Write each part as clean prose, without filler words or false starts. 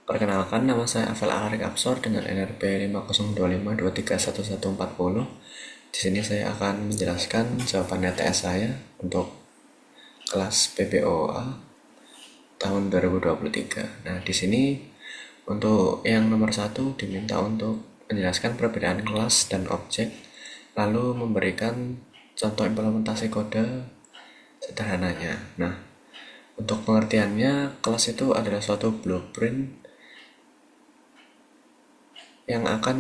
Perkenalkan, nama saya Avel Arik Absor dengan NRP 5025231140. Di sini saya akan menjelaskan jawaban TS saya untuk kelas PPOA tahun 2023. Nah, di sini untuk yang nomor 1 diminta untuk menjelaskan perbedaan kelas dan objek, lalu memberikan contoh implementasi kode sederhananya. Nah, untuk pengertiannya, kelas itu adalah suatu blueprint yang akan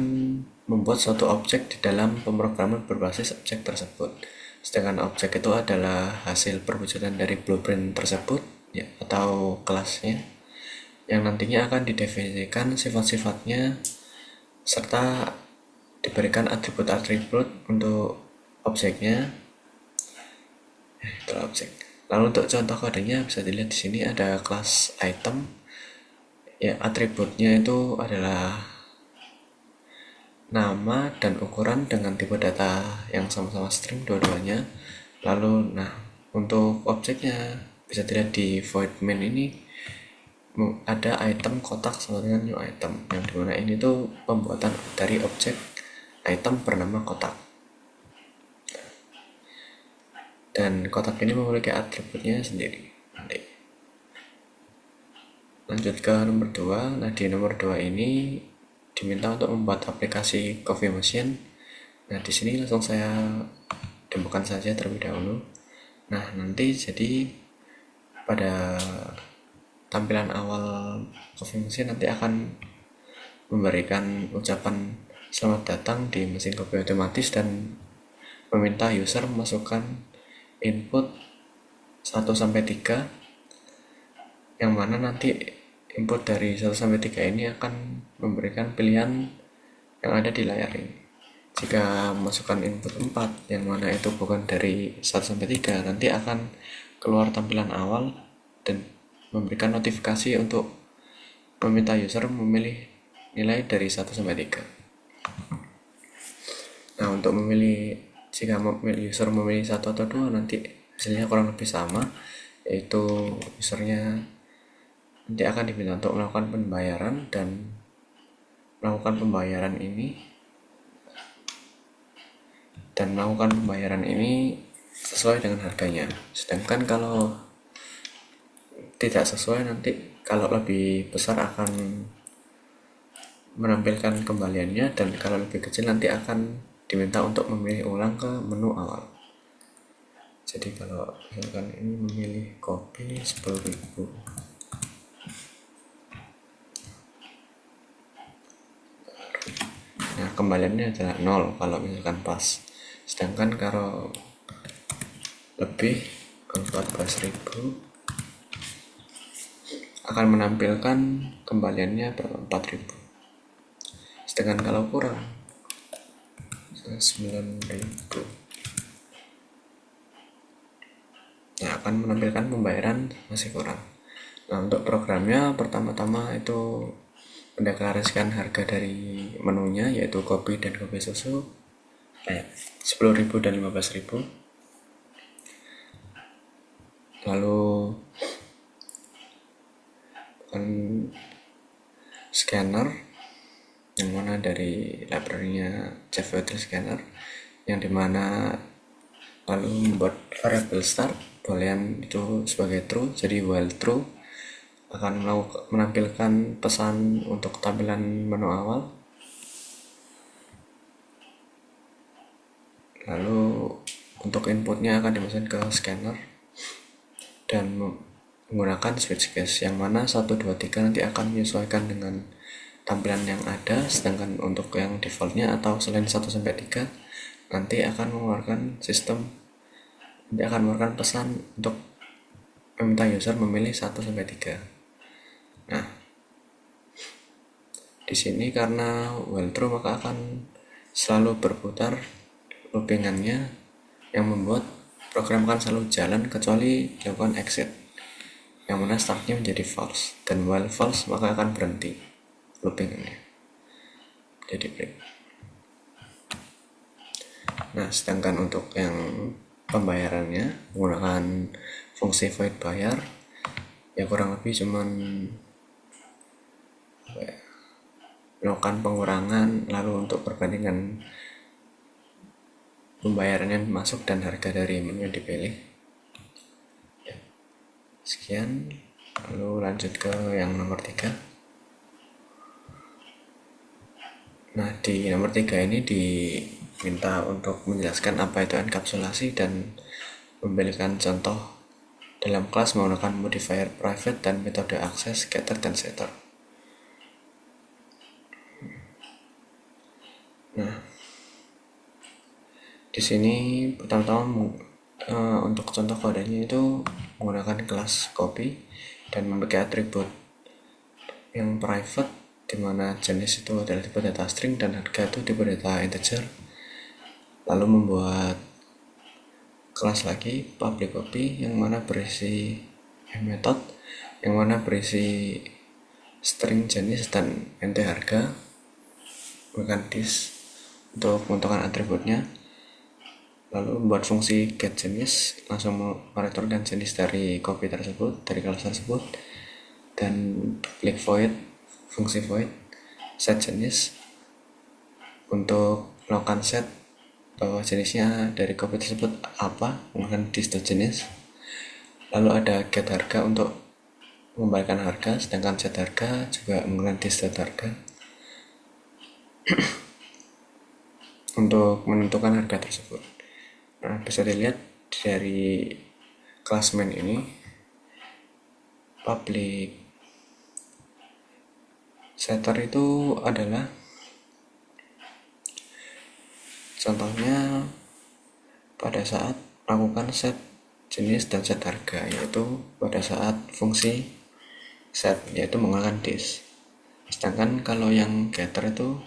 membuat suatu objek di dalam pemrograman berbasis objek tersebut. Sedangkan objek itu adalah hasil perwujudan dari blueprint tersebut, ya, atau kelasnya, yang nantinya akan didefinisikan sifat-sifatnya serta diberikan atribut-atribut untuk objeknya. Itu objek. Lalu untuk contoh kodenya bisa dilihat di sini ada kelas item. Ya, atributnya itu adalah nama dan ukuran dengan tipe data yang sama-sama string dua-duanya. Lalu untuk objeknya bisa dilihat di void main ini ada item kotak sama dengan new item, yang dimana ini tuh pembuatan dari objek item bernama kotak, dan kotak ini memiliki atributnya sendiri. Lanjut ke nomor 2. Nah, di nomor 2 ini diminta untuk membuat aplikasi coffee machine. Nah, di sini langsung saya demokan saja terlebih dahulu. Nah, nanti jadi pada tampilan awal coffee machine nanti akan memberikan ucapan selamat datang di mesin kopi otomatis dan meminta user memasukkan input 1-3, yang mana nanti input dari 1-3 ini akan memberikan pilihan yang ada di layar ini. Jika memasukkan input 4, yang mana itu bukan dari 1-3, nanti akan keluar tampilan awal dan memberikan notifikasi untuk meminta user memilih nilai dari 1-3. Nah, untuk jika user memilih 1 atau 2, nanti hasilnya kurang lebih sama, yaitu usernya nanti akan diminta untuk melakukan pembayaran, dan melakukan pembayaran ini sesuai dengan harganya. Sedangkan kalau tidak sesuai, nanti kalau lebih besar akan menampilkan kembaliannya, dan kalau lebih kecil nanti akan diminta untuk memilih ulang ke menu awal. Jadi kalau misalkan ini memilih kopi 10.000, nah kembaliannya adalah 0 kalau misalkan pas. Sedangkan kalau lebih 14.000 akan menampilkan kembaliannya ber 4.000. Sedangkan kalau kurang 9.000, nah akan menampilkan pembayaran masih kurang. Nah, untuk programnya pertama-tama itu mendeklarasikan harga dari menunya, yaitu kopi dan kopi susu, 10.000 dan 15.000. Lalu scanner, yang mana dari library-nya JavaScript Scanner, yang dimana lalu membuat variable start boolean itu sebagai true, jadi while true akan menampilkan pesan untuk tampilan menu awal. Lalu untuk inputnya akan dimasukkan ke scanner dan menggunakan switch case, yang mana 1-2-3 nanti akan menyesuaikan dengan tampilan yang ada. Sedangkan untuk yang defaultnya atau selain 1-3 nanti akan mengeluarkan pesan untuk meminta user memilih 1-3. Nah, di sini karena while true maka akan selalu berputar loopingannya, yang membuat program akan selalu jalan kecuali dilakukan exit, yang mana startnya menjadi false, dan while false maka akan berhenti loopingannya, jadi break. Nah, sedangkan untuk yang pembayarannya menggunakan fungsi void bayar, ya kurang lebih cuman melakukan pengurangan, lalu untuk perbandingan pembayaran yang masuk dan harga dari menu yang dipilih. Sekian, lalu lanjut ke yang nomor 3. Nah, di nomor 3 ini diminta untuk menjelaskan apa itu enkapsulasi dan memberikan contoh dalam kelas menggunakan modifier private dan metode akses, getter, dan setter. Nah, di sini pertama-tama untuk contoh kodenya itu menggunakan kelas copy dan memiliki atribut yang private, di mana jenis itu adalah tipe data string dan harga itu tipe data integer. Lalu membuat kelas lagi public copy yang mana berisi method yang mana berisi string jenis dan ente harga, bukan dis untuk menentukan atributnya. Lalu membuat fungsi get jenis, langsung mereturn jenis dari copy tersebut, dari kelas tersebut, dan klik void, fungsi void set jenis untuk melakukan set bahwa jenisnya dari copy tersebut apa, menggunakan dis.jenis. Lalu ada get harga untuk mengembalikan harga, sedangkan set harga juga menggunakan dis.harga untuk menentukan harga tersebut. Nah, bisa dilihat dari kelas main ini, public setter itu adalah contohnya pada saat melakukan set jenis dan set harga, yaitu pada saat fungsi set, yaitu menggunakan dis. Sedangkan kalau yang getter itu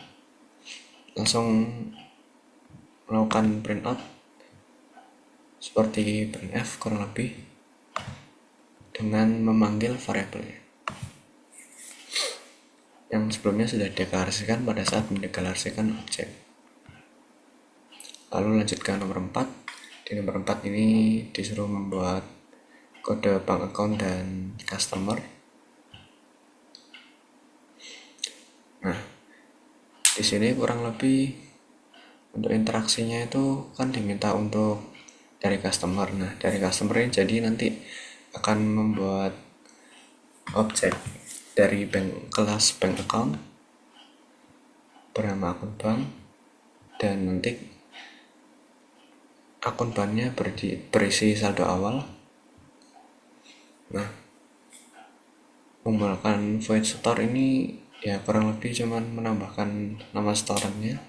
langsung melakukan printout seperti printf kurang lebih dengan memanggil variabelnya yang sebelumnya sudah dideklarasikan pada saat mendeklarasikan objek. Lalu lanjut ke nomor 4. Di nomor 4 ini disuruh membuat kode bank account dan customer. Nah, di sini kurang lebih untuk interaksinya itu kan diminta untuk dari customer. Nah, dari customer ini jadi nanti akan membuat objek dari kelas bank account bernama akun bank, dan nanti akun banknya berisi saldo awal. Nah, menggunakan void store ini ya kurang lebih cuman menambahkan nama storannya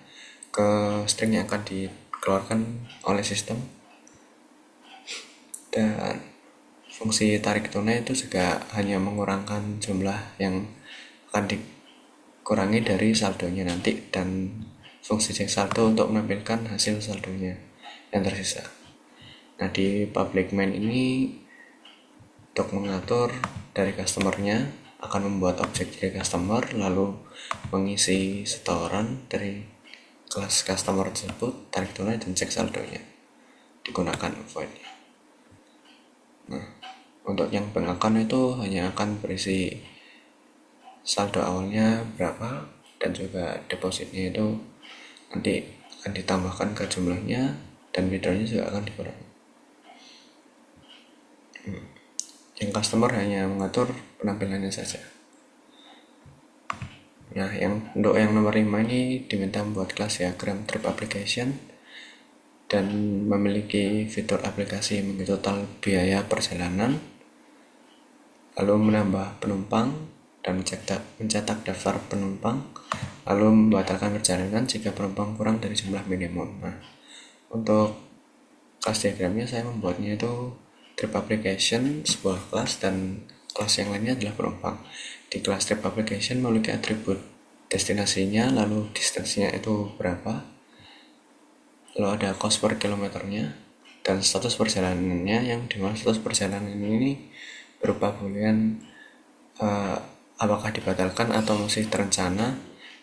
ke string yang akan dikeluarkan oleh sistem, dan fungsi tarik tunai itu juga hanya mengurangkan jumlah yang akan dikurangi dari saldonya nanti, dan fungsi check saldo untuk menampilkan hasil saldonya yang tersisa. Nah, di public main ini untuk mengatur dari customernya akan membuat objek dari customer, lalu mengisi setoran dari kelas customer tersebut, tarik tunai, dan cek saldonya digunakan voidnya. Nah, untuk yang bank account itu hanya akan berisi saldo awalnya berapa, dan juga depositnya itu nanti akan ditambahkan ke jumlahnya, dan withdrawnya juga akan dikurangi. Yang customer hanya mengatur penampilannya saja. Nah, untuk yang nomor 5 ini diminta membuat kelas diagram trip application dan memiliki fitur aplikasi menghitung total biaya perjalanan, lalu menambah penumpang dan mencetak daftar penumpang, lalu membatalkan perjalanan jika penumpang kurang dari jumlah minimum. Nah, untuk kelas diagramnya saya membuatnya itu trip application sebuah kelas, dan kelas yang lainnya adalah penumpang. Di kelas trip application memiliki atribut destinasinya, lalu distansinya itu berapa, lalu ada cost per kilometernya, dan status perjalanannya, yang dimana status perjalanan ini berupa boolean apakah dibatalkan atau masih terencana.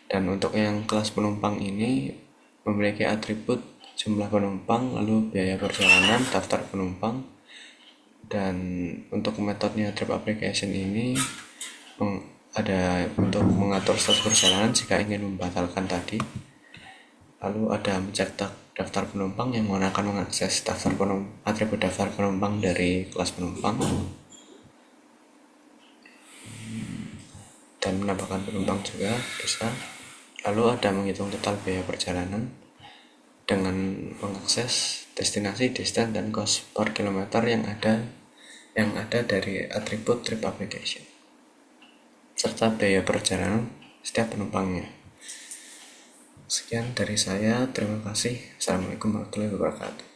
Dan untuk yang kelas penumpang ini memiliki atribut jumlah penumpang, lalu biaya perjalanan, daftar penumpang. Dan untuk metodenya trip application ini ada untuk mengatur status perjalanan jika ingin membatalkan tadi. Lalu ada mencek daftar penumpang yang akan mengakses atribut daftar penumpang dari kelas penumpang dan menambahkan penumpang juga bisa. Lalu ada menghitung total biaya perjalanan dengan mengakses destinasi, distance, dan cost per kilometer yang ada dari atribut trip application serta biaya perjalanan setiap penumpangnya. Sekian dari saya, terima kasih. Assalamualaikum warahmatullahi wabarakatuh.